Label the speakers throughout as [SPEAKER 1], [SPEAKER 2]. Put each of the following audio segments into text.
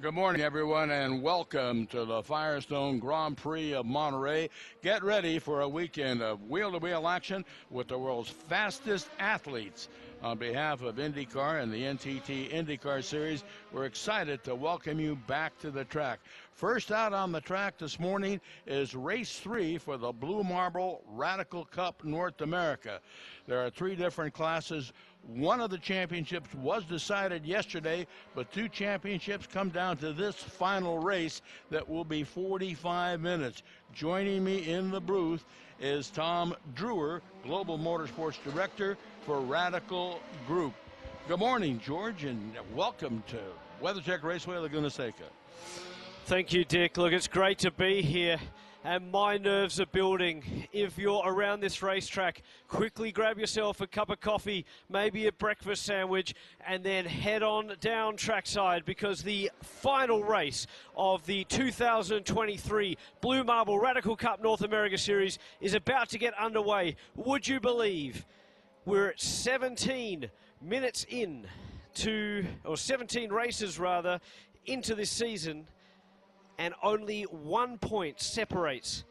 [SPEAKER 1] Good morning, everyone, and welcome to the Firestone Grand Prix of Monterey. Get ready for a weekend of wheel-to-wheel action with the world's fastest athletes. On behalf of IndyCar and the NTT IndyCar Series, we're excited to welcome you back to the track. First out on the track this morning is race 3 for the Blue Marble Radical Cup North America. There are 3 different classes. One of the championships was decided yesterday, but 2 championships come down to this final race that will be 45 minutes. Joining me in the booth is Tom Drewer, Global Motorsports Director for Radical Group. Good morning, George, and welcome to WeatherTech Raceway, Laguna Seca.
[SPEAKER 2] Thank you, Dick. Look, it's great to be here, and my nerves are building. If you're around this racetrack, quickly grab yourself a cup of coffee, maybe a breakfast sandwich, and then head on down trackside, because the final race of the 2023 Blue Marble Radical Cup North America Series is about to get underway. Would you believe we're at 17 minutes in to, or 17 races rather, into this season, and only 1 point separates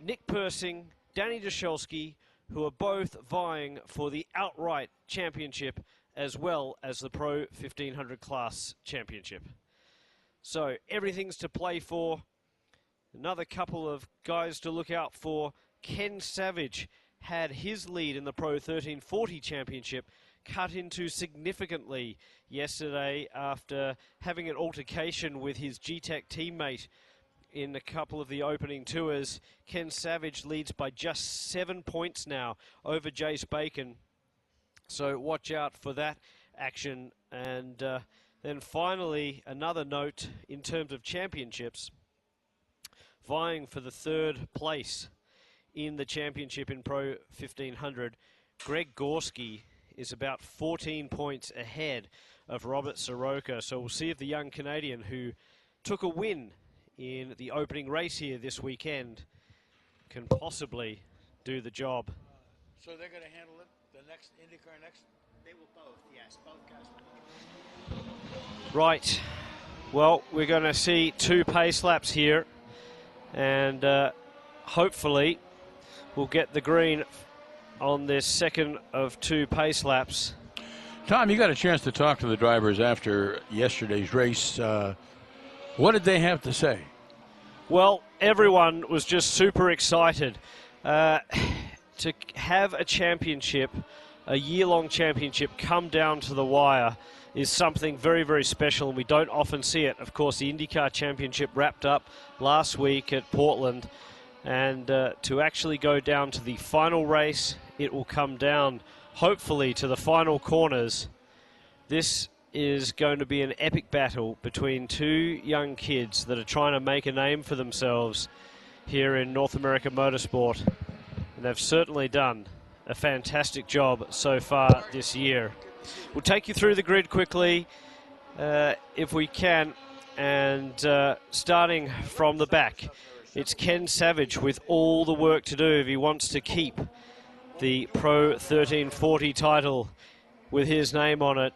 [SPEAKER 2] Nick Persing, Danny Dashelski, who are both vying for the outright championship as well as the Pro 1500 class championship. So everything's to play for. Another couple of guys to look out for. Ken Savage had his lead in the Pro 1340 championship cut into significantly yesterday after having an altercation with his G-Tech teammate in a couple of the opening tours. Ken Savage leads by just 7 points now over Jace Bacon. So watch out for that action. And then finally, another note in terms of championships. Vying for the 3rd place in the championship in Pro 1500, Greg Gorski is about 14 points ahead of Robert Soroka. So we'll see if the young Canadian, who took a win in the opening race here this weekend, can possibly do the job.
[SPEAKER 1] So they're going to handle it, the next IndyCar next?
[SPEAKER 3] They will both, yes. Both guys will.
[SPEAKER 2] Right. Well, we're going to see 2 pace laps here, and hopefully we'll get the green on this second of 2 pace laps.
[SPEAKER 1] Tom, you got a chance to talk to the drivers after yesterday's race. What did they have to say?
[SPEAKER 2] Well, everyone was just super excited. To have a championship, a year-long championship, come down to the wire is something very, very special, and we don't often see it. Of course, the IndyCar Championship wrapped up last week at Portland, and to actually go down to the final race, it will come down, hopefully, to the final corners. This is going to be an epic battle between 2 young kids that are trying to make a name for themselves here in North America motorsport. And they've certainly done a fantastic job so far this year. We'll take you through the grid quickly, if we can, and starting from the back, it's Ken Savage with all the work to do if he wants to keep the Pro 1340 title with his name on it.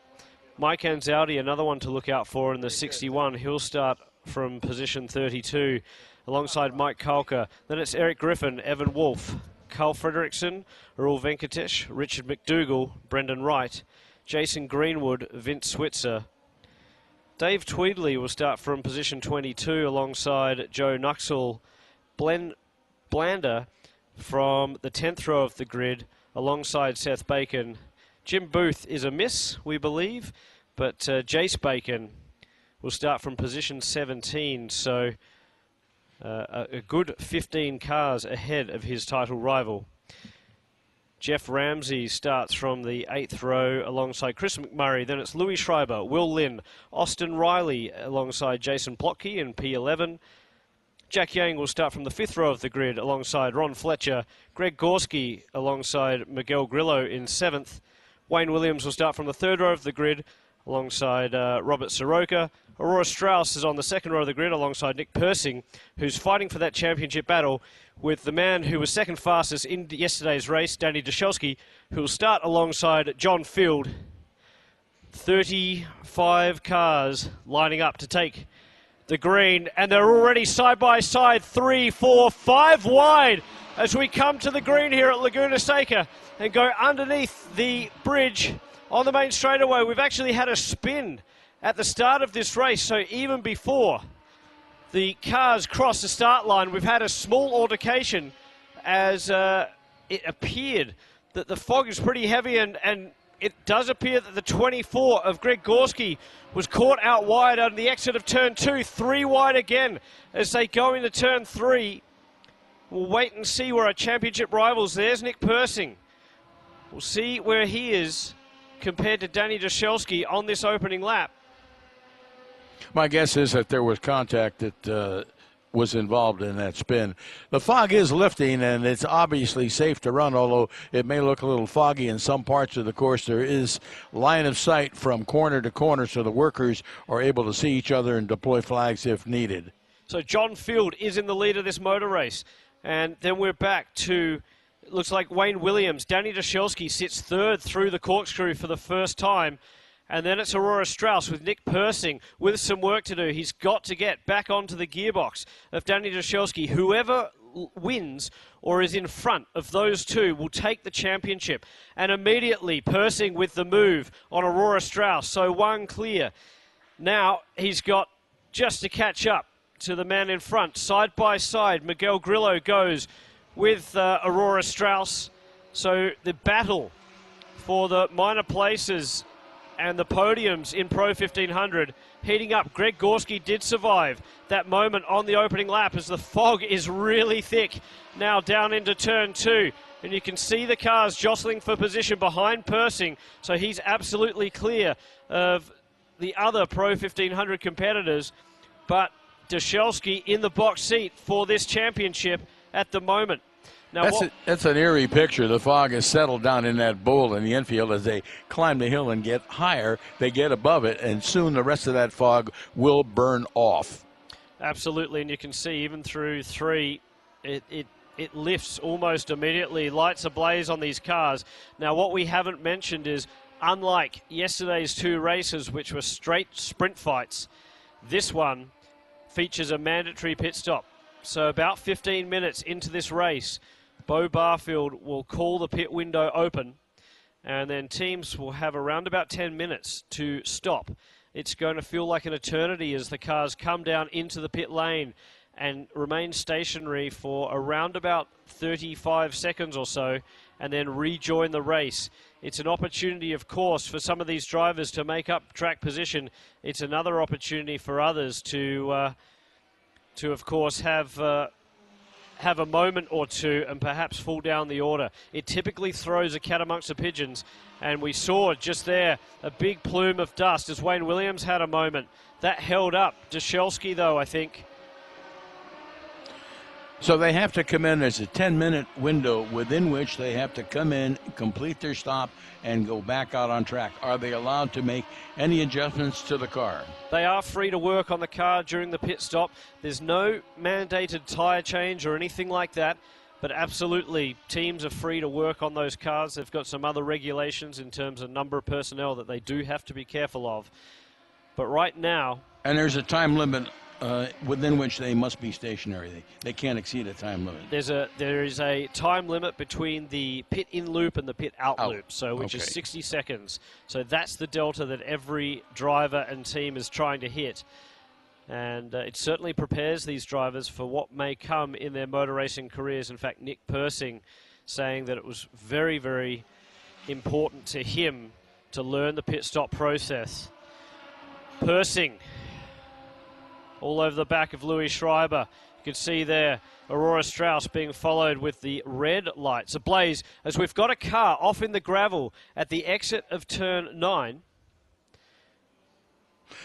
[SPEAKER 2] Mike Anzaldi, another one to look out for in the 61. He'll start from position 32 alongside Mike Kalka. Then it's Eric Griffin, Evan Wolf, Carl Fredrickson, Rahul Venkatesh, Richard McDougall, Brendan Wright, Jason Greenwood, Vince Switzer. Dave Tweedley will start from position 22 alongside Joe Nuxall. Blander from the 10th row of the grid alongside Seth Bacon. Jim Booth is a miss, we believe, but Jace Bacon will start from position 17, so a good 15 cars ahead of his title rival. Jeff Ramsey starts from the 8th row alongside Chris McMurray. Then it's Louis Schreiber, Will Lynn, Austin Riley alongside Jason Plotke in P11. Jack Yang will start from the 5th row of the grid alongside Ron Fletcher. Greg Gorski alongside Miguel Grillo in 7th. Wayne Williams will start from the 3rd row of the grid alongside Robert Soroka. Aurora Strauss is on the 2nd row of the grid alongside Nick Persing, who's fighting for that championship battle with the man who was 2nd fastest in yesterday's race, Danny Dashelski, who will start alongside John Field. 35 cars lining up to take the green, and they're already side by side, 3, 4, 5 wide as we come to the green here at Laguna Seca and go underneath the bridge on the main straightaway. We've actually had a spin at the start of this race, so even before the cars cross the start line, we've had a small altercation as it appeared that the fog is pretty heavy, and it does appear that the 24 of Greg Gorski was caught out wide on the exit of turn 2, 3 wide again as they go into turn 3. We'll wait and see where our championship rivals. There's Nick Persing. We'll see where he is compared to Danny Dashelski on this opening lap.
[SPEAKER 1] My guess is that there was contact that was involved in that spin. The fog is lifting, and it's obviously safe to run, although it may look a little foggy in some parts of the course. There is line of sight from corner to corner, so the workers are able to see each other and deploy flags if needed.
[SPEAKER 2] So John Field is in the lead of this motor race. And then we're back to, it looks like Wayne Williams. Danny Dashelski sits third through the corkscrew for the first time. And then it's Aurora Strauss with Nick Persing with some work to do. He's got to get back onto the gearbox of Danny Dashelski. Whoever wins or is in front of those two will take the championship. And immediately Persing with the move on Aurora Strauss. So one clear. Now he's got just to catch up to the man in front. Side by side, Miguel Grillo goes with Aurora Strauss. So the battle for the minor places and the podiums in Pro 1500 heating up. Greg Gorski did survive that moment on the opening lap as the fog is really thick now down into turn 2. And you can see the cars jostling for position behind Persing. So he's absolutely clear of the other Pro 1500 competitors. But Dashelski in the box seat for this championship at the moment. Now
[SPEAKER 1] that's an eerie picture. The fog has settled down in that bowl in the infield. As they climb the hill and get higher, they get above it, and soon the rest of that fog will burn off.
[SPEAKER 2] Absolutely, and you can see even through 3, it lifts almost immediately. Lights ablaze on these cars. Now what we haven't mentioned is, unlike yesterday's 2 races, which were straight sprint fights, this one features a mandatory pit stop. So about 15 minutes into this race, Bo Barfield will call the pit window open, and then teams will have around about 10 minutes to stop. It's going to feel like an eternity as the cars come down into the pit lane and remain stationary for around about 35 seconds or so, and then rejoin the race. It's an opportunity, of course, for some of these drivers to make up track position. It's another opportunity for others to of course, have a moment or two and perhaps fall down the order. It typically throws a cat amongst the pigeons, and we saw just there a big plume of dust as Wayne Williams had a moment. That held up Dashelski, though, I think.
[SPEAKER 1] So they have to come in. There's a 10-minute window within which they have to come in, complete their stop, and go back out on track. Are they allowed to make any adjustments to the car?
[SPEAKER 2] They are free to work on the car during the pit stop. There's no mandated tyre change or anything like that, but absolutely teams are free to work on those cars. They've got some other regulations in terms of number of personnel that they do have to be careful of. But right now...
[SPEAKER 1] And there's a time limit within which they must be stationary. They can't exceed a time limit.
[SPEAKER 2] There is a time limit between the pit in loop and the pit out loop, so which is 60 seconds. So that's the delta that every driver and team is trying to hit. And it certainly prepares these drivers for what may come in their motor racing careers. In fact, Nick Persing saying that it was very, very important to him to learn the pit stop process. Persing all over the back of Louis Schreiber. You can see there Aurora Strauss being followed with the red lights ablaze as we've got a car off in the gravel at the exit of turn 9.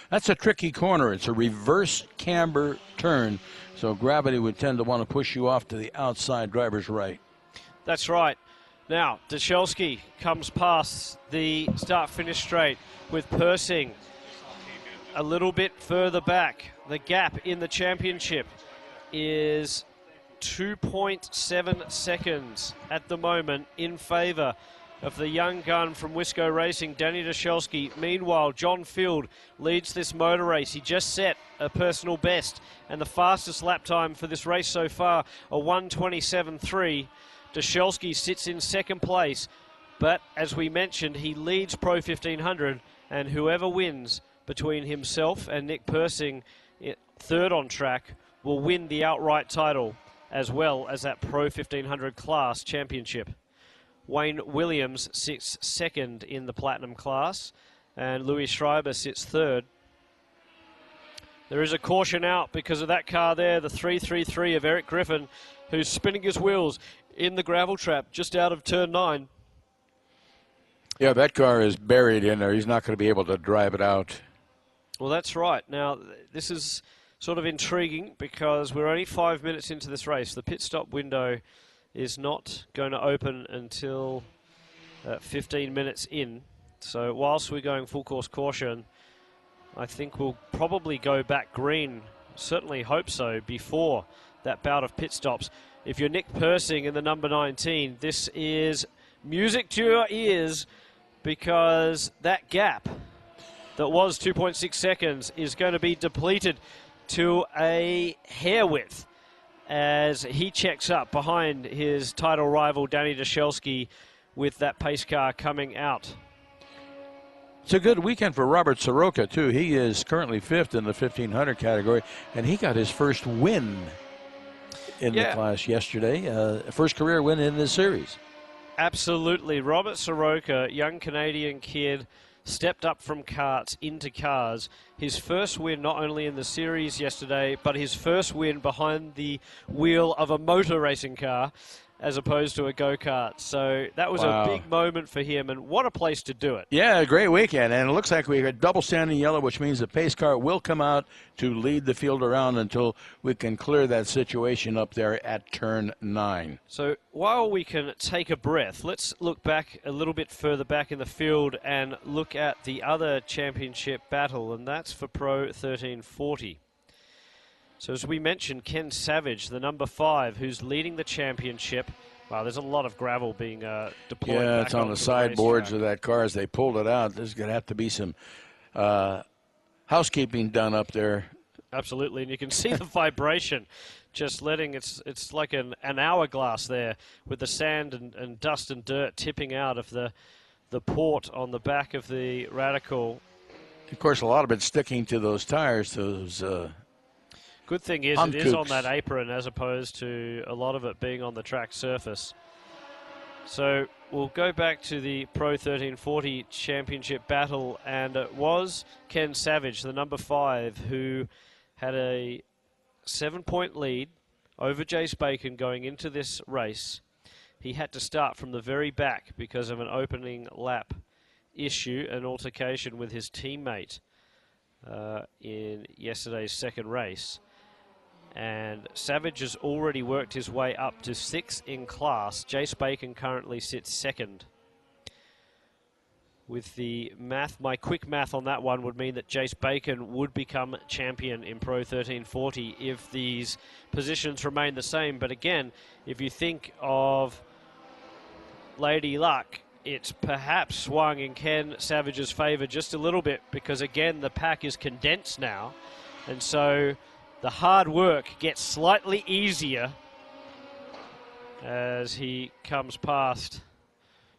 [SPEAKER 1] That's a tricky corner. It's a reverse camber turn, so gravity would tend to want to push you off to the outside driver's right.
[SPEAKER 2] That's right. Now, Dashelski comes past the start-finish straight with Persing a little bit further back. The gap in the championship is 2.7 seconds at the moment in favor of the young gun from Wisco Racing, Danny Dashelski. Meanwhile, John Field leads this motor race. He just set a personal best and the fastest lap time for this race so far, a 1:27.3. Dashelski sits in second place, but as we mentioned, he leads Pro 1500, and whoever wins between himself and Nick Persing, third on track, will win the outright title as well as that Pro 1500 class championship. Wayne Williams sits second in the platinum class, and Louis Schreiber sits third. There is a caution out because of that car there, the 333 of Eric Griffin, who's spinning his wheels in the gravel trap just out of turn 9.
[SPEAKER 1] Yeah, that car is buried in there. He's not going to be able to drive it out.
[SPEAKER 2] Well, that's right. Now, this is sort of intriguing because we're only 5 minutes into this race. The pit stop window is not going to open until 15 minutes in. So whilst we're going full course caution, I think we'll probably go back green, certainly hope so, before that bout of pit stops. If you're Nick Persing in the number 19, this is music to your ears, because that gap that was 2.6 seconds is going to be depleted to a hair width as he checks up behind his title rival Danny Dashelski with that pace car coming out.
[SPEAKER 1] It's a good weekend for Robert Soroka, too. He is currently 5th in the 1500 category, and he got his first win in the class yesterday. First career win in this series.
[SPEAKER 2] Absolutely. Robert Soroka, young Canadian kid, stepped up from karts into cars. His first win not only in the series yesterday, but his first win behind the wheel of a motor racing car as opposed to a go-kart. So that was a big moment for him, and what a place to do it.
[SPEAKER 1] Yeah, a great weekend, and it looks like we got double standing yellow, which means the pace car will come out to lead the field around until we can clear that situation up there at turn 9.
[SPEAKER 2] So while we can take a breath, let's look back a little bit further back in the field and look at the other championship battle, and that's for Pro 1340. So as we mentioned, Ken Savage, the number 5, who's leading the championship. Wow, there's a lot of gravel being deployed.
[SPEAKER 1] Yeah, it's on the sideboards of that car as they pulled it out. There's going to have to be some housekeeping done up there.
[SPEAKER 2] Absolutely, and you can see the vibration just letting, it's like an hourglass there with the sand and dust and dirt tipping out of the port on the back of the Radical.
[SPEAKER 1] Of course, a lot of it's sticking to those tires, those
[SPEAKER 2] good thing is it is on that apron as opposed to a lot of it being on the track surface. So we'll go back to the Pro 1340 championship battle, and it was Ken Savage, the number 5, who had a 7-point lead over Jace Bacon going into this race. He had to start from the very back because of an opening lap issue, an altercation with his teammate in yesterday's second race. And Savage has already worked his way up to 6th in class. Jace Bacon currently sits 2nd. With the math, my quick math on that one would mean that Jace Bacon would become champion in Pro 1340 if these positions remain the same. But again, if you think of Lady Luck, it's perhaps swung in Ken Savage's favour just a little bit because, again, the pack is condensed now. And so the hard work gets slightly easier as he comes past.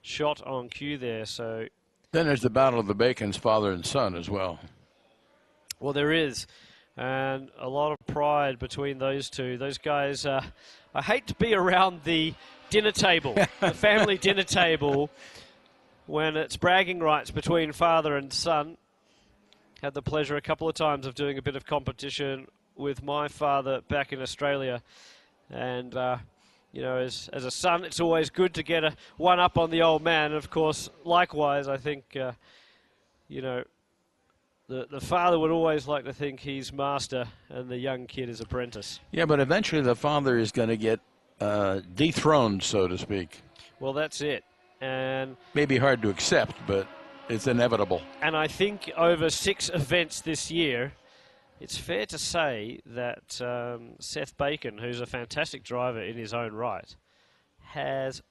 [SPEAKER 2] Shot on cue there. So
[SPEAKER 1] then there's the battle of the Bacon's father and son as well.
[SPEAKER 2] Well, there is. And a lot of pride between those two. Those guys, I hate to be around the dinner table, the family dinner table, when it's bragging rights between father and son. Had the pleasure a couple of times of doing a bit of competition with my father back in Australia, and you know, as a son, it's always good to get a one up on the old man. And of course, likewise, I think you know, the father would always like to think he's master and the young kid is apprentice.
[SPEAKER 1] Yeah, but eventually the father is going to get dethroned, so to speak.
[SPEAKER 2] Well, that's it, and
[SPEAKER 1] maybe hard to accept, but it's inevitable.
[SPEAKER 2] And I think over 6 events this year, it's fair to say that Seth Bacon, who's a fantastic driver in his own right, has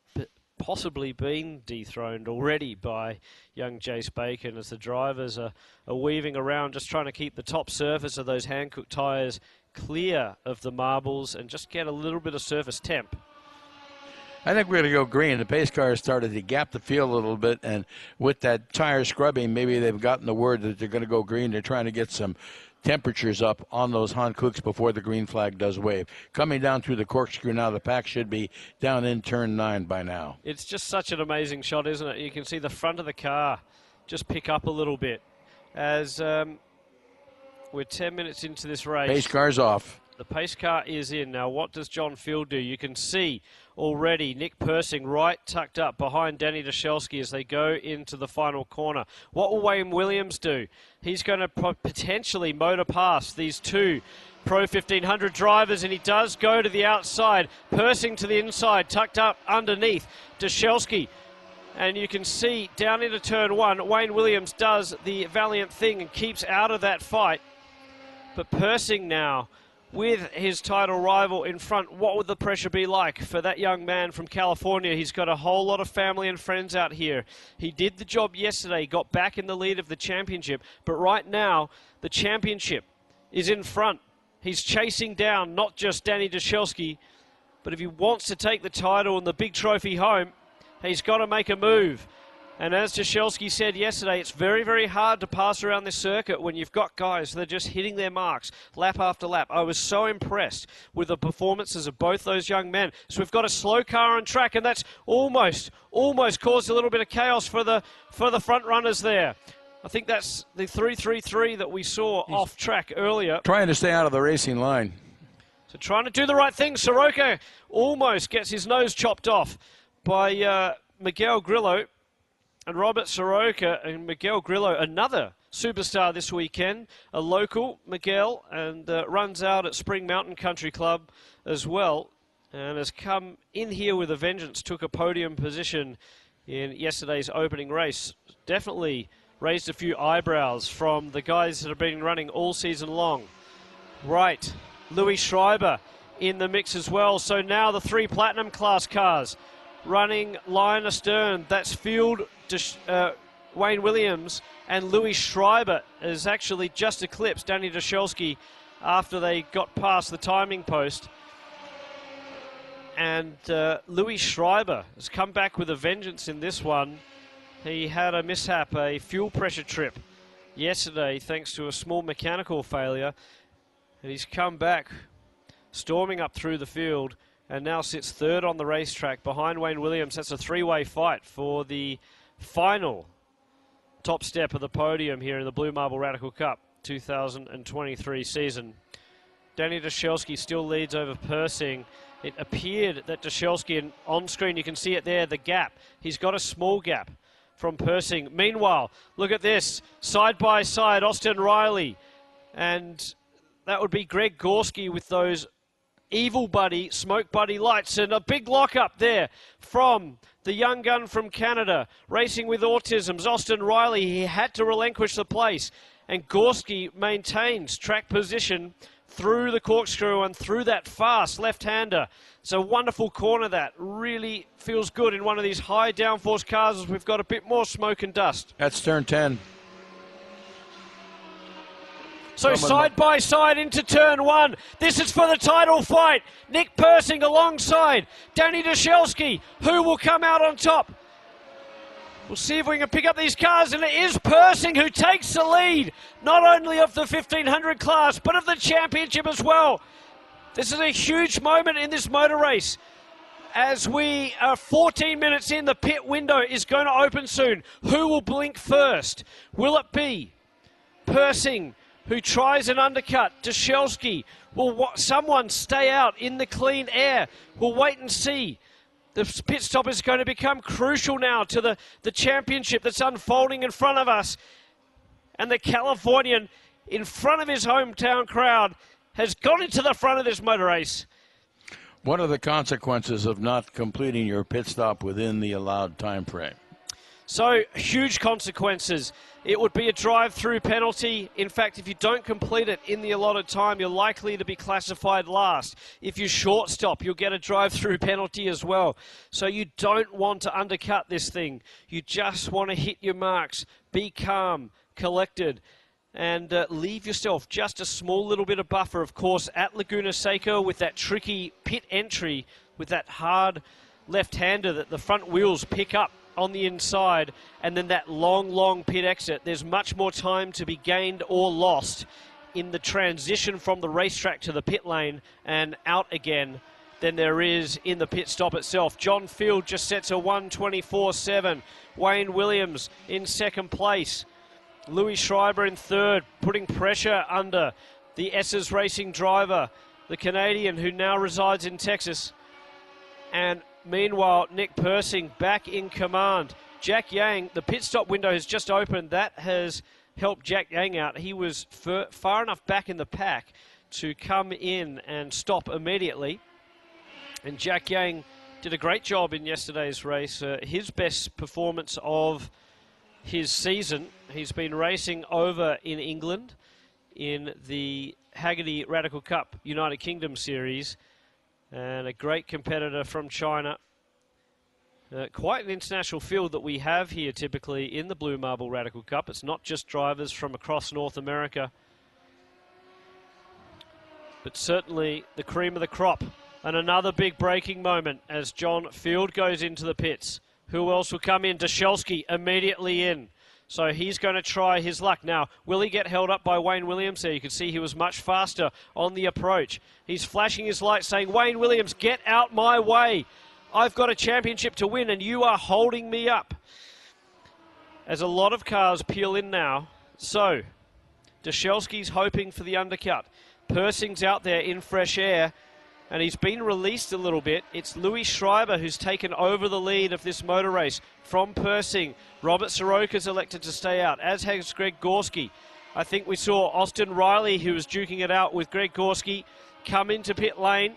[SPEAKER 2] possibly been dethroned already by young Jace Bacon, as the drivers are weaving around, just trying to keep the top surface of those Hankook tyres clear of the marbles and just get a little bit of surface temp.
[SPEAKER 1] I think we're going to go green. The pace cars started to gap the field a little bit, and with that tire scrubbing, maybe they've gotten the word that they're going to go green. They're trying to get some temperatures up on those Hankooks before the green flag does wave. Coming down through the corkscrew now, the pack should be down in turn 9 by now.
[SPEAKER 2] It's just such an amazing shot, isn't it? You can see the front of the car just pick up a little bit as we're 10 minutes into this race.
[SPEAKER 1] Pace car's off.
[SPEAKER 2] The pace car is in. Now, what does John Field do? You can see already Nick Persing right tucked up behind Danny Dashelsky as they go into the final corner. What will Wayne Williams do? He's going to potentially motor past these two Pro 1500 drivers, and he does go to the outside. Persing to the inside, tucked up underneath Dashelsky. And you can see down into turn 1, Wayne Williams does the valiant thing and keeps out of that fight. But Persing now, with his title rival in front, what would the pressure be like for that young man from California? He's got a whole lot of family and friends out here. He did the job yesterday, got back in the lead of the championship, but right now the championship is in front. He's chasing down not just Danny Dashelsky, but if he wants to take the title and the big trophy home, he's got to make a move. And as Dashelsky said yesterday, it's very, very hard to pass around this circuit when you've got guys that are just hitting their marks lap after lap. I was so impressed with the performances of both those young men. So we've got a slow car on track, and that's almost caused a little bit of chaos for the front runners there. I think that's the 333 that we saw off track earlier.
[SPEAKER 1] Trying to stay out of the racing line.
[SPEAKER 2] So trying to do the right thing. Soroka almost gets his nose chopped off by Miguel Grillo. And Robert Soroka and Miguel Grillo, another superstar this weekend, a local, Miguel, and runs out at Spring Mountain Country Club as well, and has come in here with a vengeance, took a podium position in yesterday's opening race. Definitely raised a few eyebrows from the guys that have been running all season long. Right, Louis Schreiber in the mix as well. So now the 3 Platinum class cars running line astern. That's Field, Wayne Williams, and Louis Schreiber has actually just eclipsed Danny Dashelsky after they got past the timing post. And Louis Schreiber has come back with a vengeance in this one. He had a mishap, a fuel pressure trip yesterday thanks to a small mechanical failure. And he's come back storming up through the field and now sits 3rd on the racetrack behind Wayne Williams. That's a 3-way fight for the final top step of the podium here in the Blue Marble Radical Cup 2023 season. Danny Dashelsky still leads over Persing. It appeared that Dashelsky, and on screen you can see it there, the gap. He's got a small gap from Persing. Meanwhile, look at this, side by side, Austin Riley. And that would be Greg Gorski with those Evil Buddy, Smoke Buddy lights, and a big lockup there from the young gun from Canada, racing with autism's Austin Riley. He had to relinquish the place, and Gorski maintains track position through the corkscrew and through that fast left-hander. It's a wonderful corner that really feels good in one of these high downforce cars as we've got a bit more smoke and dust.
[SPEAKER 1] That's turn 10.
[SPEAKER 2] So side by side into turn 1. This is for the title fight. Nick Persing alongside Danny Dashelsky. Who will come out on top? We'll see if we can pick up these cars, and it is Persing who takes the lead, not only of the 1500 class, but of the championship as well. This is a huge moment in this motor race. As we are 14 minutes in, the pit window is going to open soon. Who will blink first? Will it be Persing, who tries an undercut? Dashelsky? Will someone stay out in the clean air? We'll wait and see. The pit stop is going to become crucial now to the championship that's unfolding in front of us. And the Californian, in front of his hometown crowd, has gone into the front of this motor race.
[SPEAKER 1] What are the consequences of not completing your pit stop within the allowed time frame?
[SPEAKER 2] So, huge consequences. It would be a drive-through penalty. In fact, if you don't complete it in the allotted time, you're likely to be classified last. If you short stop, you'll get a drive-through penalty as well. So you don't want to undercut this thing. You just want to hit your marks, be calm, collected, and leave yourself just a small little bit of buffer, of course, at Laguna Seca with that tricky pit entry, with that hard left-hander that the front wheels pick up on the inside, and then that long pit exit. There's much more time to be gained or lost in the transition from the racetrack to the pit lane and out again than there is in the pit stop itself. John Field just sets a 1:24.7. Wayne Williams in second place. Louis Schreiber in third, putting pressure under the S's Racing driver, the Canadian who now resides in Texas. And meanwhile, Nick Persing back in command. Jack Yang, the pit stop window has just opened. That has helped Jack Yang out. He was far enough back in the pack to come in and stop immediately. And Jack Yang did a great job in yesterday's race. His best performance of his season. He's been racing over in England in the Haggerty Radical Cup United Kingdom Series. And a great competitor from China. Quite an international field that we have here typically in the Blue Marble Radical Cup. It's not just drivers from across North America, but certainly the cream of the crop. And another big braking moment as John Field goes into the pits. Who else will come in? Dashelsky immediately in. So he's going to try his luck. Now, will he get held up by Wayne Williams there? You can see he was much faster on the approach. He's flashing his light saying, Wayne Williams, get out my way. I've got a championship to win and you are holding me up. As a lot of cars peel in now. So, Dashelsky's hoping for the undercut. Persing's out there in fresh air. And he's been released a little bit. It's Louis Schreiber who's taken over the lead of this motor race from Persing. Robert Soroka's elected to stay out, as has Greg Gorski. I think we saw Austin Riley, who was duking it out with Greg Gorski, come into pit lane.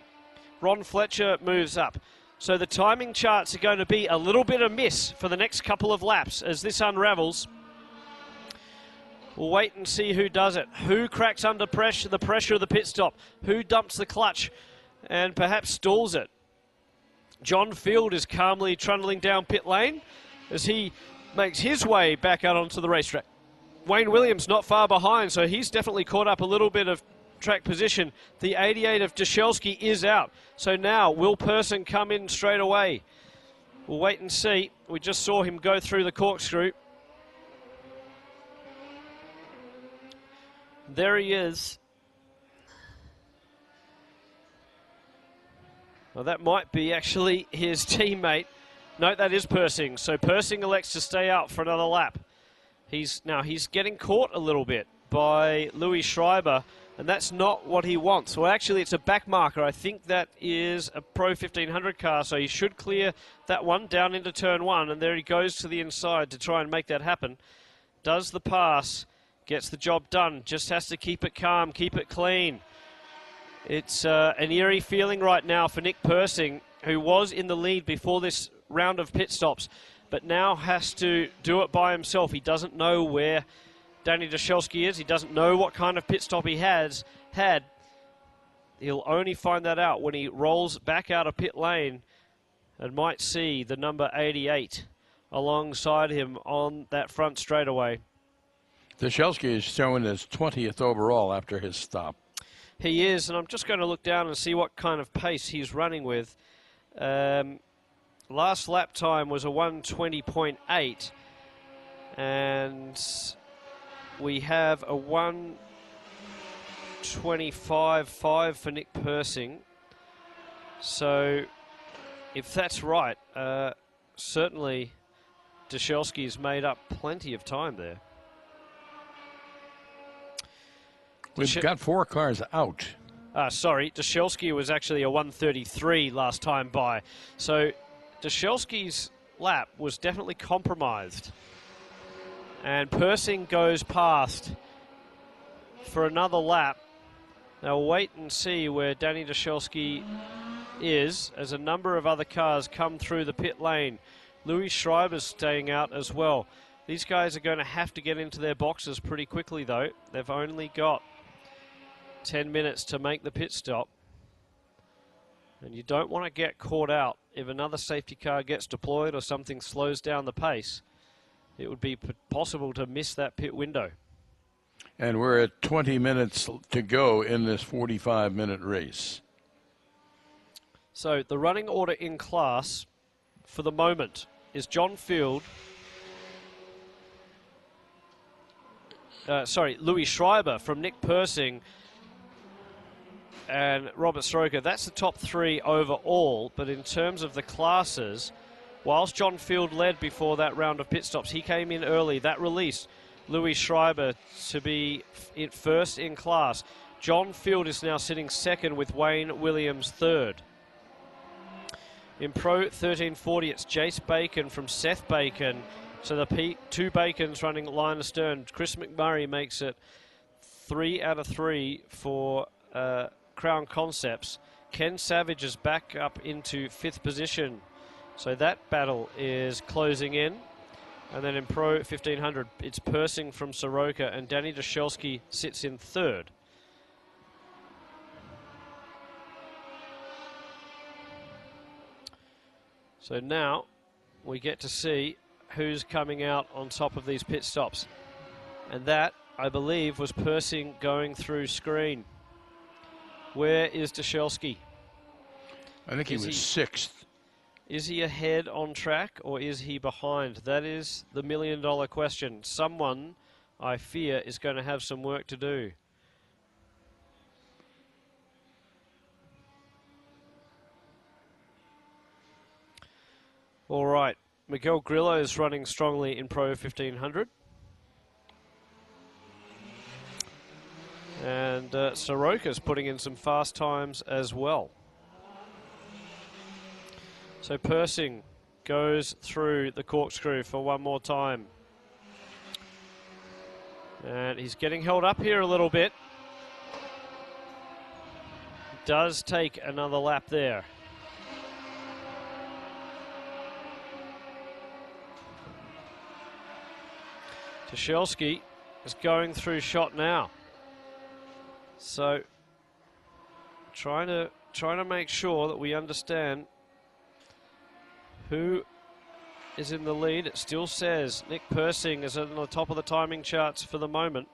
[SPEAKER 2] Ron Fletcher moves up. So the timing charts are going to be a little bit amiss for the next couple of laps as this unravels. We'll wait and see who does it. Who cracks under pressure, the pressure of the pit stop? Who dumps the clutch and perhaps stalls it? John Field is calmly trundling down pit lane as he makes his way back out onto the racetrack. Wayne Williams not far behind, so he's definitely caught up a little bit of track position. The 88 of Dashelsky is out. So now, will Persing come in straight away? We'll wait and see. We just saw him go through the corkscrew. There he is. Well, that might be actually his teammate. No, that is Persing. So Persing elects to stay out for another lap. He's getting caught a little bit by Louis Schreiber, and that's not what he wants. Well, actually, it's a back marker. I think that is a Pro 1500 car, so he should clear that one down into turn one, and there he goes to the inside to try and make that happen. Does the pass, gets the job done, just has to keep it calm, keep it clean. It's an eerie feeling right now for Nick Persing, who was in the lead before this round of pit stops, but now has to do it by himself. He doesn't know where Danny Dashelsky is. He doesn't know what kind of pit stop he has had. He'll only find that out when he rolls back out of pit lane and might see the number 88 alongside him on that front straightaway.
[SPEAKER 1] Dashelsky is showing his 20th overall after his stop.
[SPEAKER 2] He is, and I'm just going to look down and see what kind of pace he's running with. Last lap time was a 1:20.8, and we have a 1:25.5 for Nick Persing. So, if that's right, certainly Dashelsky's made up plenty of time there.
[SPEAKER 1] We've got 4 cars out.
[SPEAKER 2] Sorry, Dashelsky was actually a 1:33 last time by. So Dashelsky's lap was definitely compromised. And Persing goes past for another lap. Now we'll wait and see where Danny Dashelsky is as a number of other cars come through the pit lane. Louis Schreiber's staying out as well. These guys are going to have to get into their boxes pretty quickly, though. They've only got 10 minutes to make the pit stop. And you don't want to get caught out. If another safety car gets deployed or something slows down the pace, it would be possible to miss that pit window.
[SPEAKER 1] And we're at 20 minutes to go in this 45-minute race.
[SPEAKER 2] So the running order in class for the moment is John Field, Louis Schreiber from Nick Persing and Robert Soroka. That's the top three overall, but in terms of the classes, whilst John Field led before that round of pit stops, he came in early. That released Louis Schreiber to be first in class. John Field is now sitting second with Wayne Williams third. In Pro 1340, it's Jace Bacon from Seth Bacon. So the two Bacons running line astern. Chris McMurray makes it 3 out of 3 for Crown Concepts. Ken Savage is back up into 5th position. So that battle is closing in. And then in Pro 1500, it's Persing from Soroka, and Danny Dashelsky sits in 3rd. So now we get to see who's coming out on top of these pit stops. And that, I believe, was Persing going through screen. Where is Dashelsky?
[SPEAKER 1] I think he was 6th.
[SPEAKER 2] Is he ahead on track or is he behind? That is the million-dollar question. Someone, I fear, is going to have some work to do. All right, Miguel Grillo is running strongly in Pro 1500. And Soroka's putting in some fast times as well. So Persing goes through the corkscrew for one more time. And he's getting held up here a little bit. Does take another lap there. Dashelsky is going through shot now. So trying to make sure that we understand who is in the lead. It still says Nick Persing is on the top of the timing charts for the moment.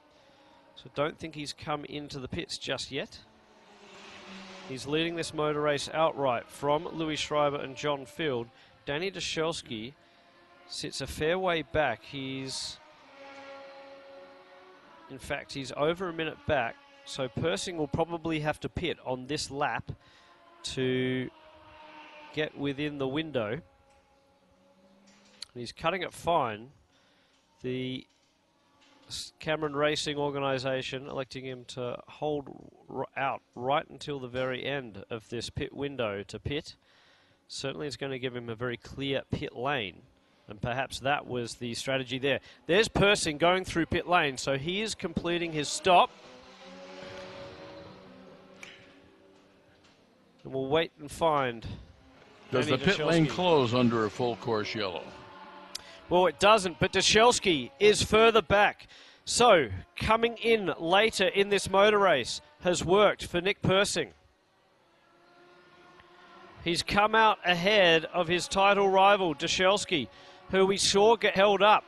[SPEAKER 2] So don't think he's come into the pits just yet. He's leading this motor race outright from Louis Schreiber and John Field. Danny Dashelsky sits a fair way back. He's over a minute back. So Persing will probably have to pit on this lap to get within the window. He's cutting it fine. The Cameron Racing organisation electing him to hold out right until the very end of this pit window to pit. Certainly it's going to give him a very clear pit lane. And perhaps that was the strategy there. There's Persing going through pit lane. So he is completing his stop. And we'll wait and find.
[SPEAKER 1] Does the pit lane close under a full course yellow?
[SPEAKER 2] Well, it doesn't, but Dashelsky is further back. So, coming in later in this motor race has worked for Nick Persing. He's come out ahead of his title rival, Dashelsky, who we saw get held up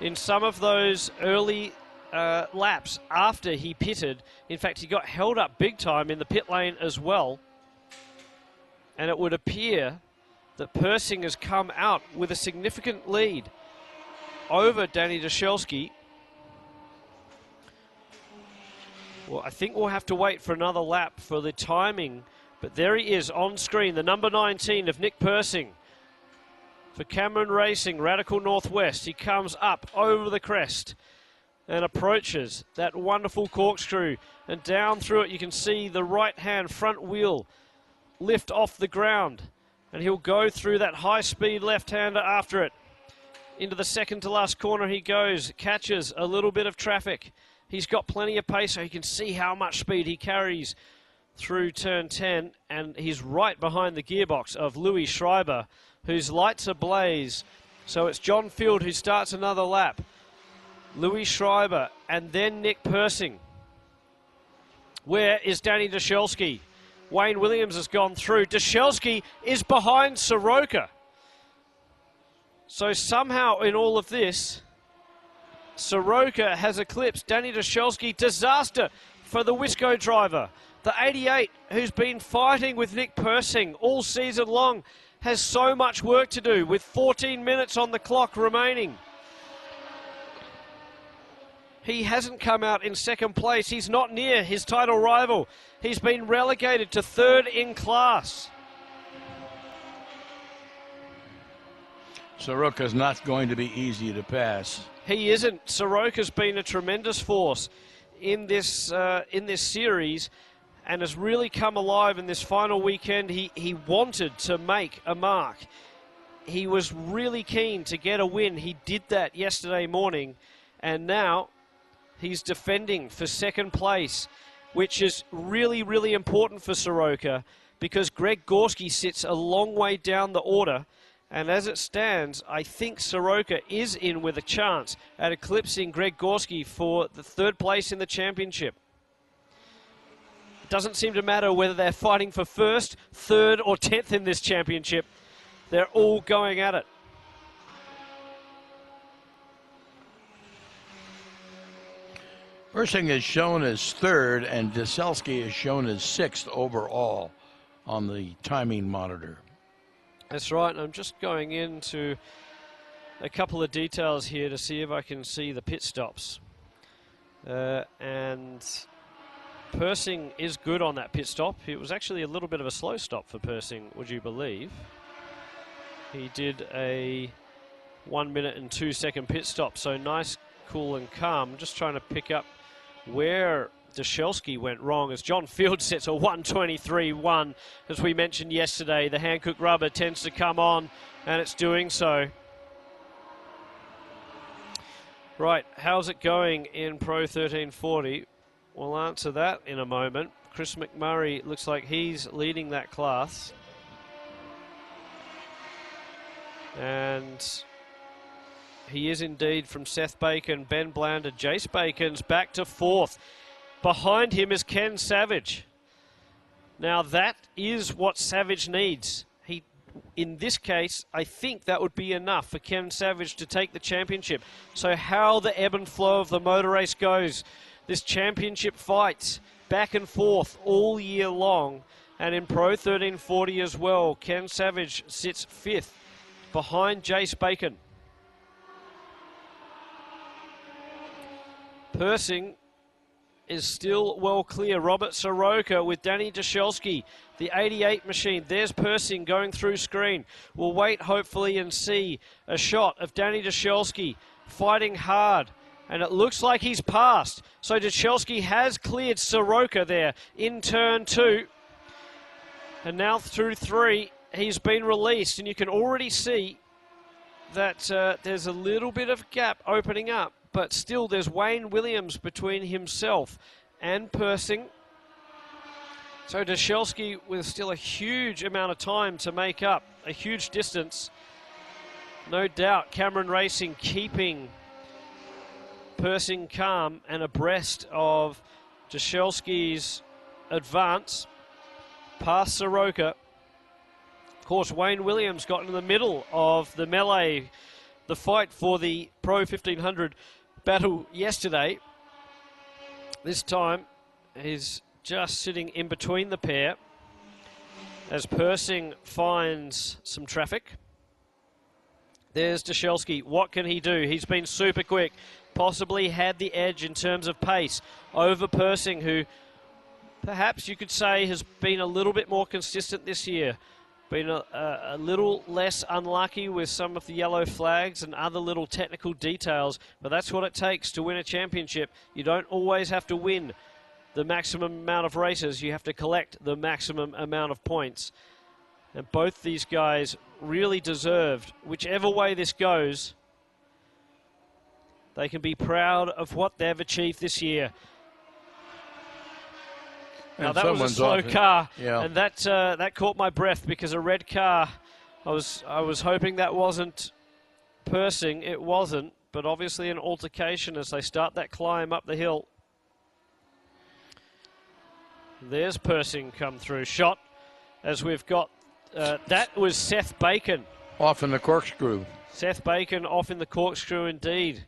[SPEAKER 2] in some of those early laps after he pitted. In fact, he got held up big time in the pit lane as well. And it would appear that Persing has come out with a significant lead over Danny Dashelsky. Well, I think we'll have to wait for another lap for the timing. But there he is on screen, the number 19 of Nick Persing. For Cameron Racing, Radical Northwest. He comes up over the crest and approaches that wonderful corkscrew. And down through it, you can see the right-hand front wheel lift off the ground. And he'll go through that high-speed left-hander after it. Into the second to last corner he goes, catches a little bit of traffic. He's got plenty of pace, so you can see how much speed he carries through turn 10, and he's right behind the gearbox of Louis Schreiber, whose lights are ablaze. So it's John Field who starts another lap. Louis Schreiber, and then Nick Persing. Where is Danny Dashelski? Wayne Williams has gone through. Dashelski is behind Soroka. So somehow in all of this, Soroka has eclipsed Danny Dashelski. Disaster for the Wisco driver. The 88, who's been fighting with Nick Persing all season long, has so much work to do with 14 minutes on the clock remaining. He hasn't come out in second place. He's not near his title rival. He's been relegated to third in class.
[SPEAKER 1] Soroka's not going to be easy to pass.
[SPEAKER 2] He isn't. Soroka's been a tremendous force in this series and has really come alive in this final weekend. He wanted to make a mark. He was really keen to get a win. He did that yesterday morning, and now he's defending for second place, which is really, really important for Soroka because Greg Gorski sits a long way down the order. And as it stands, I think Soroka is in with a chance at eclipsing Greg Gorski for the third place in the championship. It doesn't seem to matter whether they're fighting for first, third, or 10th in this championship. They're all going at it.
[SPEAKER 1] Persing is shown as third, and Dashelski is shown as sixth overall on the timing monitor.
[SPEAKER 2] That's right, and I'm just going into a couple of details here to see if I can see the pit stops. And Persing is good on that pit stop. It was actually a little bit of a slow stop for Persing, would you believe? He did a 1 minute and 2 second pit stop, so nice, cool and calm. Just trying to pick up where Dashelski went wrong as John Field sets a 1:23.1. As we mentioned yesterday, the Hankook rubber tends to come on, and it's doing so. Right, how's it going in Pro 1340? We'll answer that in a moment. Chris McMurray looks like he's leading that class. And he is indeed from Seth Bacon, Ben Blander, Jace Bacon's back to fourth. Behind him is Ken Savage. Now that is what Savage needs. In this case, I think that would be enough for Ken Savage to take the championship. So how the ebb and flow of the motor race goes. This championship fights back and forth all year long. And in Pro 1340 as well, Ken Savage sits fifth behind Jace Bacon. Persing is still well clear. Robert Soroka with Danny Dashelski, the 88 machine. There's Persing going through screen. We'll wait hopefully and see a shot of Danny Dashelski fighting hard. And it looks like he's passed. So Dashelski has cleared Soroka there in turn 2. And now through 3, he's been released. And you can already see that there's a little bit of gap opening up. But still, there's Wayne Williams between himself and Persing. So Dashelski with still a huge amount of time to make up, a huge distance. No doubt Cameron Racing keeping Persing calm and abreast of Dashelski's advance past Soroka. Of course, Wayne Williams got in the middle of the melee, the fight for the Pro 1500 battle yesterday. This time he's just sitting in between the pair as Persing finds some traffic. There's Dashelski. What can he do? He's been super quick, possibly had the edge in terms of pace over Persing, who perhaps you could say has been a little bit more consistent this year. Been a little less unlucky with some of the yellow flags and other little technical details, but that's what it takes to win a championship. You don't always have to win the maximum amount of races. You have to collect the maximum amount of points. And both these guys really deserved, whichever way this goes, they can be proud of what they've achieved this year. Now that was a slow car,
[SPEAKER 1] yeah.
[SPEAKER 2] and that caught my breath because a red car. I was hoping that wasn't Persing. It wasn't, but obviously an altercation as they start that climb up the hill. There's Persing come through. Shot as we've got. That was Seth Bacon.
[SPEAKER 1] Off in the corkscrew.
[SPEAKER 2] Seth Bacon off in the corkscrew indeed.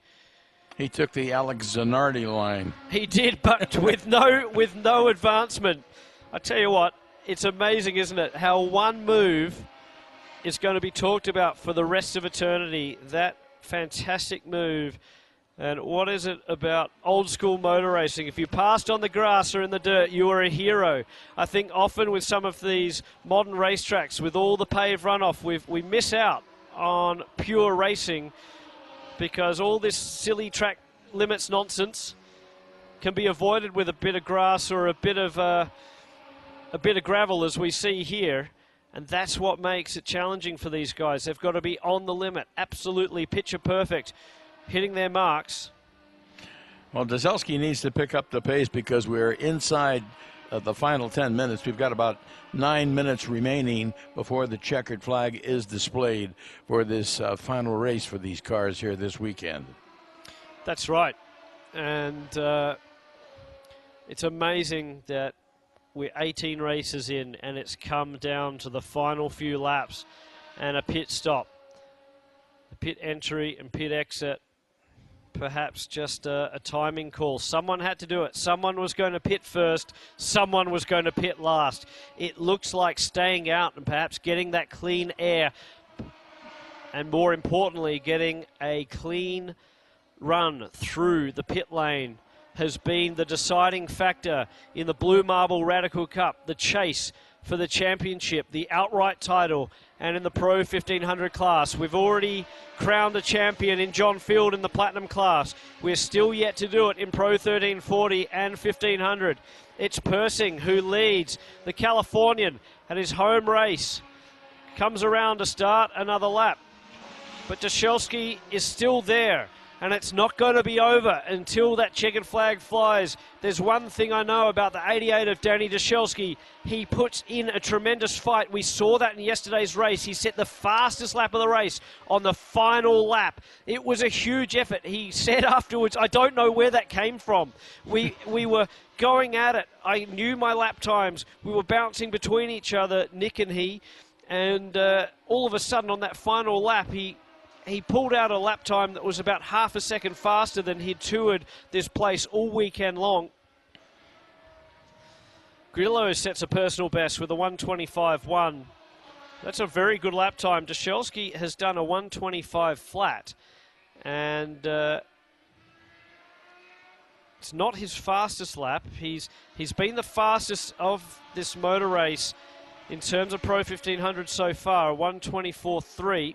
[SPEAKER 1] He took the Alex Zanardi line.
[SPEAKER 2] He did, but with no advancement. I tell you what, it's amazing, isn't it, how one move is going to be talked about for the rest of eternity. That fantastic move. And what is it about old school motor racing? If you passed on the grass or in the dirt, you were a hero. I think often with some of these modern racetracks, with all the paved runoff, we miss out on pure racing because all this silly track limits nonsense can be avoided with a bit of grass or a bit of gravel, as we see here. And that's what makes it challenging for these guys. They've got to be on the limit, absolutely picture perfect, hitting their marks.
[SPEAKER 1] Well, Dazelski needs to pick up the pace because we're inside the final 10 minutes. We've got about 9 minutes remaining before the checkered flag is displayed for this final race for these cars here this weekend.
[SPEAKER 2] That's right. And it's amazing that we're 18 races in and it's come down to the final few laps and a pit stop. A pit entry and pit exit. Perhaps just a timing call. Someone had to do it. Someone was going to pit first. Someone was going to pit last. It looks like staying out and perhaps getting that clean air. And more importantly, getting a clean run through the pit lane has been the deciding factor in the Blue Marble Radical Cup, the chase for the championship, the outright title, and in the Pro 1500 class. We've already crowned a champion in John Field in the Platinum class. We're still yet to do it in Pro 1340 and 1500. It's Persing who leads. The Californian at his home race comes around to start another lap. But Dashelski is still there. And it's not going to be over until that checkered flag flies. There's one thing I know about the 88 of Danny Dashelski. He puts in a tremendous fight. We saw that in yesterday's race. He set the fastest lap of the race on the final lap. It was a huge effort. He said afterwards, I don't know where that came from. We were going at it. I knew my lap times. We were bouncing between each other, Nick and he. And all of a sudden on that final lap, he pulled out a lap time that was about half a second faster than he'd toured this place all weekend long. Grillo sets a personal best with a 1:25.1. That's a very good lap time. Dashelski has done a 1:25 flat. And it's not his fastest lap. He's been the fastest of this motor race in terms of Pro 1500 so far, 1:24.3.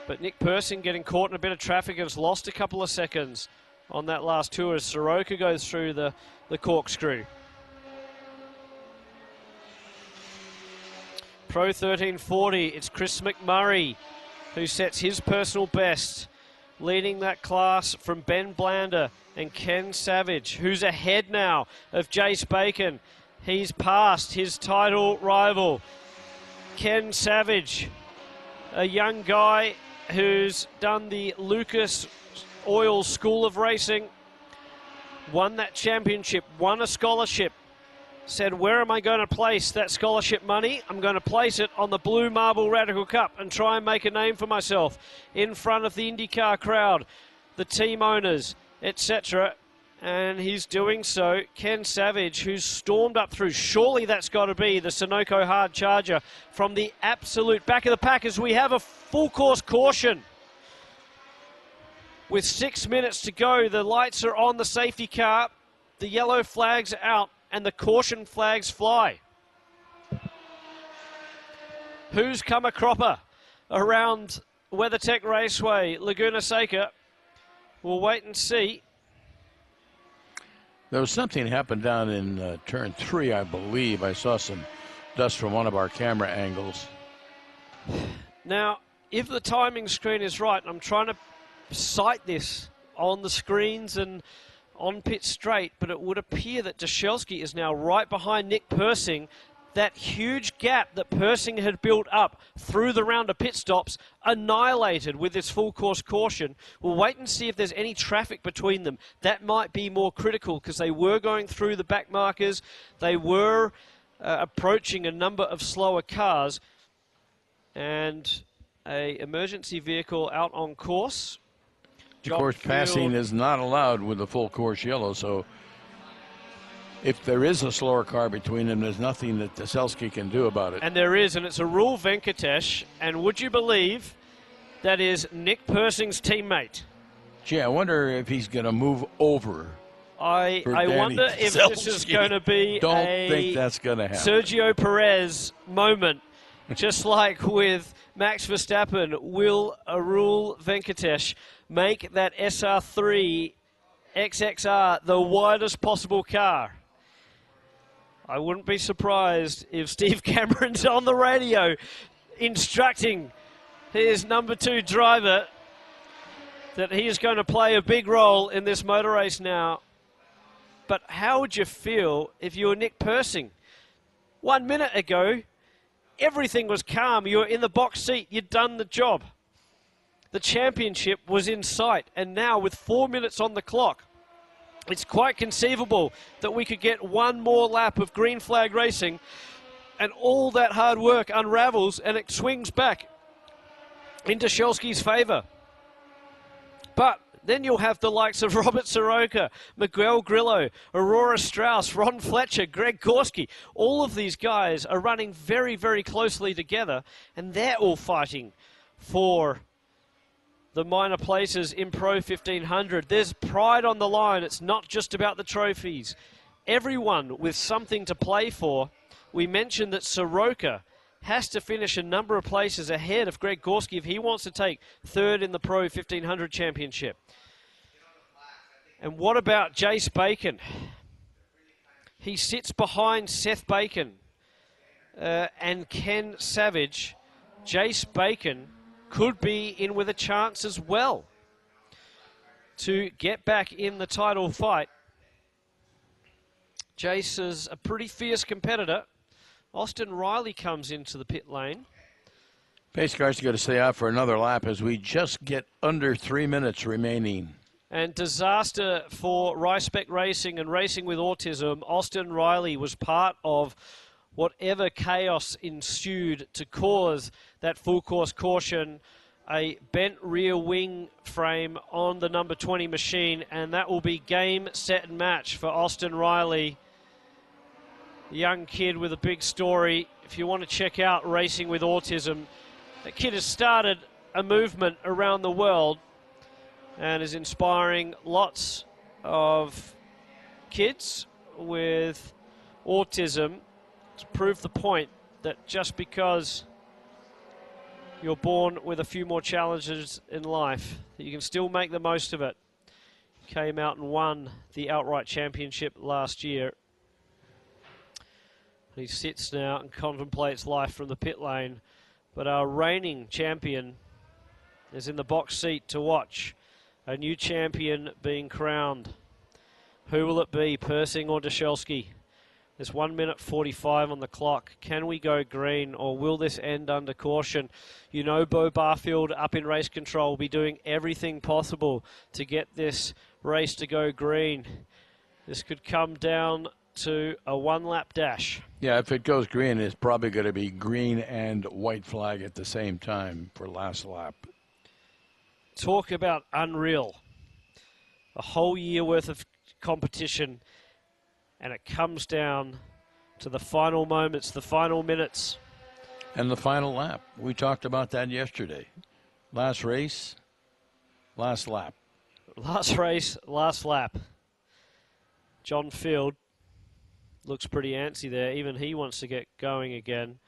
[SPEAKER 2] But Nick Persing getting caught in a bit of traffic has lost a couple of seconds on that last tour as Soroka goes through the corkscrew. Pro 1340, it's Chris McMurray who sets his personal best, leading that class from Ben Blander and Ken Savage, who's ahead now of Jace Bacon. He's passed his title rival, Ken Savage, a young guy who's done the Lucas Oil School of Racing, won that championship, won a scholarship, said, where am I going to place that scholarship money? I'm going to place it on the Blue Marble Radical Cup and try and make a name for myself in front of the IndyCar crowd, the team owners, etc. And he's doing so. Ken Savage, who's stormed up through, surely that's got to be the Sunoco hard charger from the absolute back of the pack as we have a full course caution. With 6 minutes to go, the lights are on the safety car, the yellow flags are out, and the caution flags fly. Who's come a cropper around WeatherTech Raceway, Laguna Seca? We'll wait and see.
[SPEAKER 1] There was something happened down in turn 3, I believe. I saw some dust from one of our camera angles.
[SPEAKER 2] Now, if the timing screen is right, I'm trying to sight this on the screens and on pit straight, but it would appear that Dushelski is now right behind Nick Persing. That huge gap that Persing had built up through the round of pit stops annihilated with this full course caution. We'll wait and see if there's any traffic between them. That might be more critical because they were going through the back markers. They were approaching a number of slower cars, and a emergency vehicle out on course.
[SPEAKER 1] Of course, passing is not allowed with the full course yellow, so if there is a slower car between them, there's nothing that Dushelski can do about it.
[SPEAKER 2] And there is, and it's a rule Venkatesh, and would you believe that is Nick Persing's teammate?
[SPEAKER 1] Gee, I wonder if he's going to move over.
[SPEAKER 2] I wonder if this is going to be
[SPEAKER 1] Don't think that's going to happen.
[SPEAKER 2] Sergio Perez moment, just like with Max Verstappen. Will a rule Venkatesh make that SR3 XXR the widest possible car? I wouldn't be surprised if Steve Cameron's on the radio instructing his number 2 driver that he is going to play a big role in this motor race now. But how would you feel if you were Nick Persing? 1 minute ago, everything was calm. You were in the box seat. You'd done the job. The championship was in sight. And now with 4 minutes on the clock, it's quite conceivable that we could get one more lap of green flag racing and all that hard work unravels and it swings back into Dushelski's favour. But then you'll have the likes of Robert Soroka, Miguel Grillo, Aurora Strauss, Ron Fletcher, Greg Gorski. All of these guys are running very, very closely together, and they're all fighting for the minor places in Pro 1500. There's pride on the line. It's not just about the trophies. Everyone with something to play for. We mentioned that Soroka has to finish a number of places ahead of Greg Gorski if he wants to take third in the Pro 1500 Championship. And what about Jace Bacon? He sits behind Seth Bacon and Ken Savage. Jace Bacon could be in with a chance as well to get back in the title fight. Jace is a pretty fierce competitor. Austin Riley comes into the pit lane.
[SPEAKER 1] Pace cars got to stay out for another lap as we just get under 3 minutes remaining.
[SPEAKER 2] And disaster for Ryspec Racing and Racing with Autism. Austin Riley was part of whatever chaos ensued to cause that full course caution. A bent rear wing frame on the number 20 machine, and that will be game, set, and match for Austin Riley. Young kid with a big story. If you want to check out Racing with Autism, that kid has started a movement around the world and is inspiring lots of kids with autism to prove the point that just because you're born with a few more challenges in life, that you can still make the most of it. Came out and won the outright championship last year. He sits now and contemplates life from the pit lane. But our reigning champion is in the box seat to watch a new champion being crowned. Who will it be, Persing or Dushelski? There's 1 minute 45 on the clock. Can we go green, or will this end under caution? You know Bo Barfield up in race control will be doing everything possible to get this race to go green. This could come down to a one-lap dash.
[SPEAKER 1] Yeah, if it goes green, it's probably going to be green and white flag at the same time for last lap.
[SPEAKER 2] Talk about unreal. A whole year worth of competition, and it comes down to the final moments, the final minutes.
[SPEAKER 1] And the final lap. We talked about that yesterday. Last race, last lap.
[SPEAKER 2] Last race, last lap. John Field looks pretty antsy there. Even he wants to get going again.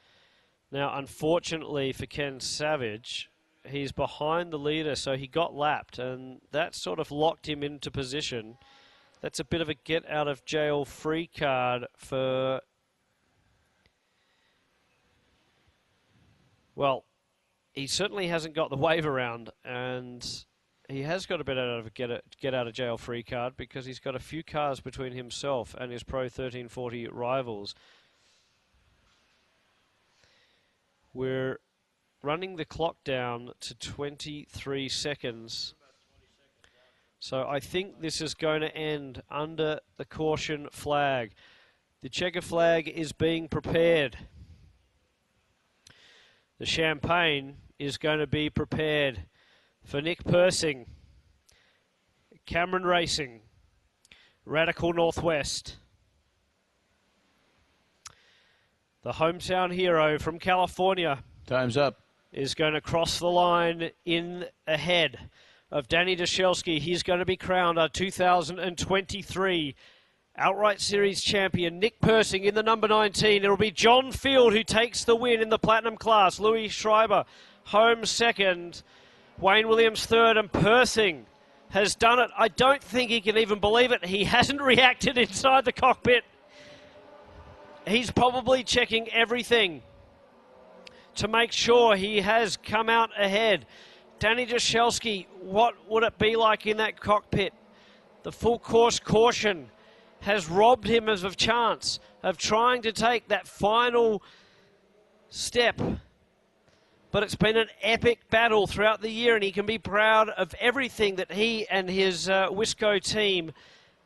[SPEAKER 2] Now, unfortunately for Ken Savage, he's behind the leader, so he got lapped, and that sort of locked him into position. That's a bit of a get-out-of-jail free card for... Well, he certainly hasn't got the wave around, and he has got a bit out of get out of jail free card, because he's got a few cars between himself and his Pro 1340 rivals. We're running the clock down to 23 seconds. So I think this is going to end under the caution flag. The checker flag is being prepared. The champagne is going to be prepared for Nick Persing, Cameron Racing, Radical Northwest. The hometown hero from California.
[SPEAKER 1] Time's up.
[SPEAKER 2] Is going to cross the line in ahead of Danny Dashelski. He's going to be crowned our 2023 Outright Series champion. Nick Persing in the number 19. It'll be John Field who takes the win in the Platinum class. Louis Schreiber home second. Wayne Williams third, and Persing has done it. I don't think he can even believe it. He hasn't reacted inside the cockpit. He's probably checking everything to make sure he has come out ahead. Danny Dashelski, what would it be like in that cockpit? The full course caution has robbed him of a chance of trying to take that final step. But it's been an epic battle throughout the year, and he can be proud of everything that he and his Wisco team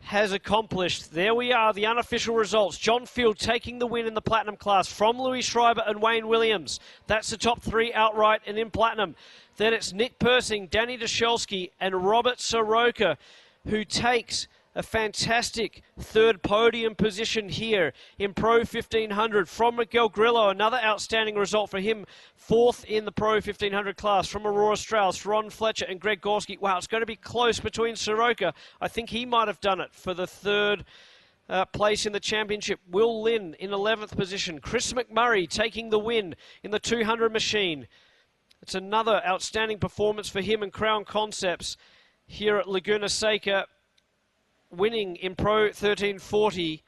[SPEAKER 2] has accomplished. There we are, the unofficial results. John Field taking the win in the Platinum class from Louis Schreiber and Wayne Williams. That's the top three outright and in Platinum. Then it's Nick Persing, Danny Dashelski, and Robert Soroka, who takes a fantastic third podium position here in Pro 1500 from Miguel Grillo. Another outstanding result for him. Fourth in the Pro 1500 class from Aurora Strauss, Ron Fletcher, and Greg Gorski. Wow, it's going to be close between Soroka. I think he might have done it for the third place in the championship. Will Lynn in 11th position. Chris McMurray taking the win in the 200 machine. It's another outstanding performance for him and Crown Concepts here at Laguna Seca, winning in Pro 1340,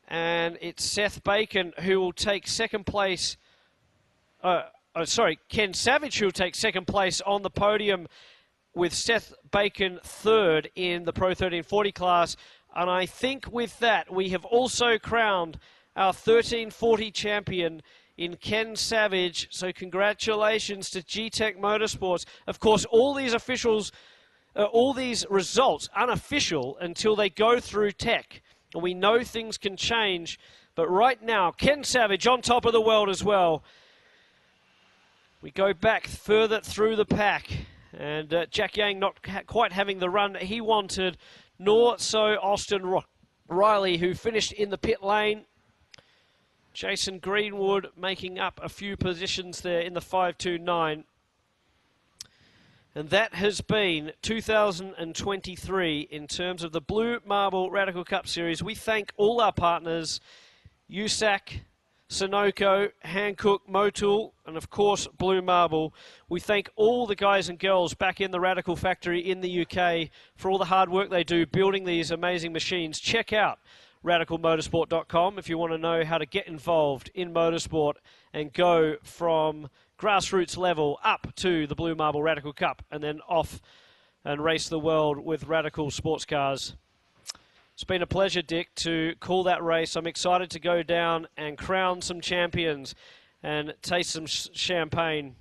[SPEAKER 2] and it's Seth Bacon who will take second place. Ken Savage who will take second place on the podium, with Seth Bacon third in the Pro 1340 class. And I think with that we have also crowned our 1340 champion in Ken Savage. So congratulations to G-Tech Motorsports. Of course, all these results unofficial until they go through tech, and we know things can change, but right now Ken Savage on top of the world as well. We go back further through the pack, and Jack Yang not quite having the run he wanted, nor so Austin Riley, who finished in the pit lane. Jason Greenwood making up a few positions there in the 529. And that has been 2023 in terms of the Blue Marble Radical Cup Series. We thank all our partners, USAC, Sunoco, Hankook, Motul, and of course Blue Marble. We thank all the guys and girls back in the Radical Factory in the UK for all the hard work they do building these amazing machines. Check out radicalmotorsport.com if you want to know how to get involved in motorsport and go from grassroots level up to the Blue Marble Radical Cup and then off and race the world with Radical sports cars. It's been a pleasure, Dick, to call that race. I'm excited to go down and crown some champions and taste some champagne.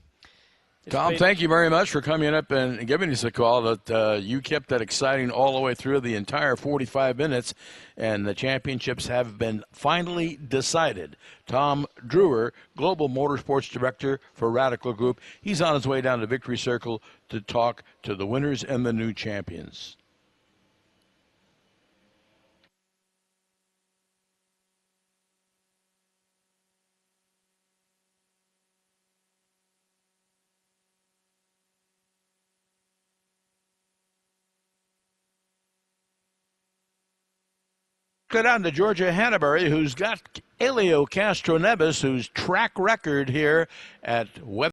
[SPEAKER 1] Tom, thank you very much for coming up and giving us a call. That you kept that exciting all the way through the entire 45 minutes, and the championships have been finally decided. Tom Drewer, Global Motorsports Director for Radical Group, he's on his way down to Victory Circle to talk to the winners and the new champions. Go down to Georgia Hannabury, who's got Elio Castroneves, whose track record here at Web.